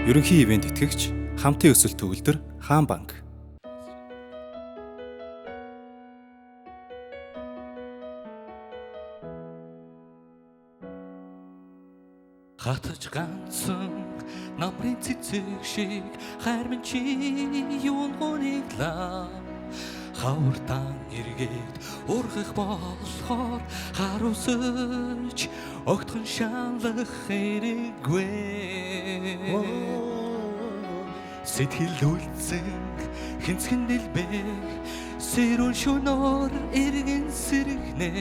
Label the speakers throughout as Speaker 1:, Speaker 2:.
Speaker 1: Ерөнхий ивент итгэгч, хамтын өсөлт төгөлдөр, Хаан банк.
Speaker 2: Хатаж ганцхан намрын цэцэг шиг хайрман чи юун гониглаа хавартан эргээд ургах болохоор харуусч огтхон шаналх хэрэггүй сэтгэл үлдсэн хинцхэн дэлбэг сэрүүн шөнөөр эргэн сэргэнэ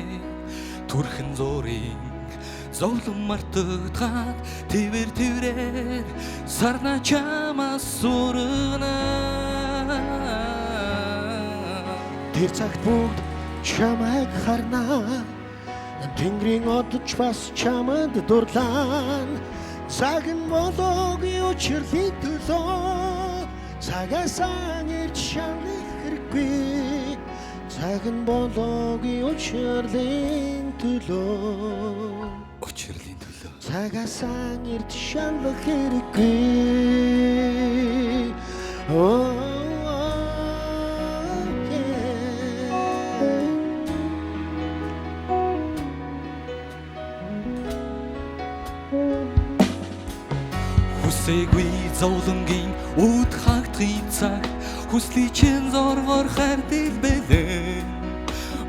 Speaker 2: түрхэн зурын зовлон мартагдаад твэр тврээр сарна чамаас сурна
Speaker 3: Тэр цагт бүгд чамайг харнаа Тэнгэрийн одч бас чамд дурлаа Цаг нь болоогийн учирлын төлөө Цагаасаа нэрч шаналх хэрэггүй Цаг нь болоогийн учирлын төлөө
Speaker 2: учирлын төлөө
Speaker 3: Цагаасаа нэрч шаналх хэрэггүй
Speaker 2: Хүсээгүй зовлонгийн үд хагдахын цаг Хүслий чин зоргоор хайрдэл бэлэн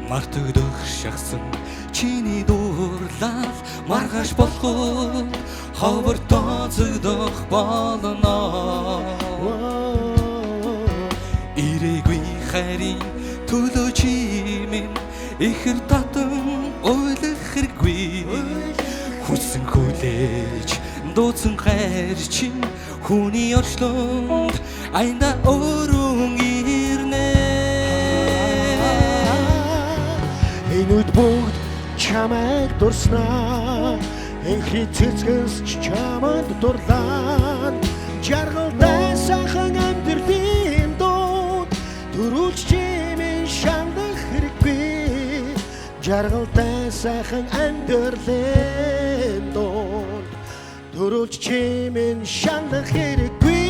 Speaker 2: Мартагдах шахсан чиний дурлал Маргааш болоход ховор тооцогдох болно Ирээгүй хайрын төлөө чимэн Ихэр татан ойлох хэрэггүй Хүссэн хүлээж дууцсан хайр чинь Хүний орчлонд айнда өрөн ирнэ
Speaker 3: Энэ үед бүгд чамайг дурснаа Энхий цэцгэс чамд дурлаа Жаргалтай сайхан амьдралын дунд Төрүүлж чимэн шаналх хэрэггүй Жаргалтай сайхан амьдралын дунд Төрүүлж чимэн шаналх хэрэггүй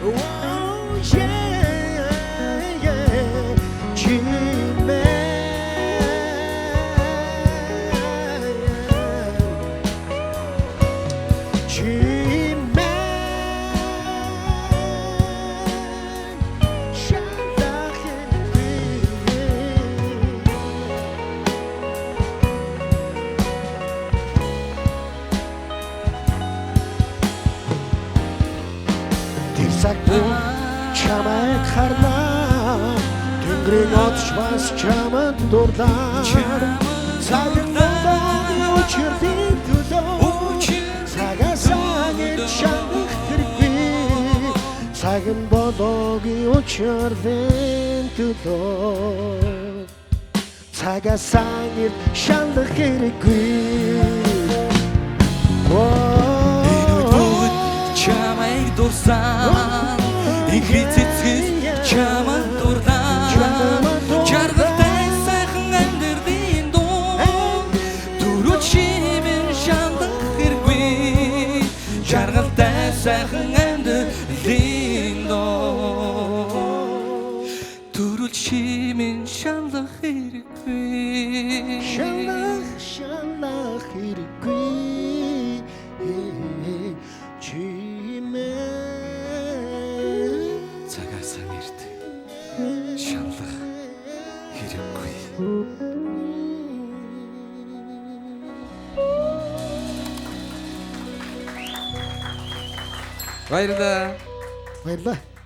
Speaker 3: Oh yeah, yeah, чимэн шаналх Цаг чамайг харнаа Тэнгэрийн одч бас чамд дурлаа Цаг нь болоогийн учирлын төлөө Цагаасаа нэрч шаналх хэрэггүй Цаг нь болоогийн учирлын төлөө Цагаасаа нэрч шаналх хэрэггүй
Speaker 2: Чамайг дурсан Ихий цэцгэс чамд дурлаа Жаргалтай сайхан амьдралын дунд Төрүүлж чимэн шаналх хэрэггүй Жаргалтай сайхан амьдралын дунд Төрүүлж чимэн шаналх хэрэггүй
Speaker 3: шаналх хэрэггүй
Speaker 2: Цагаасаа нэрт шаналх хэрэггүй
Speaker 4: Баярлалаа.
Speaker 3: Баярлалаа.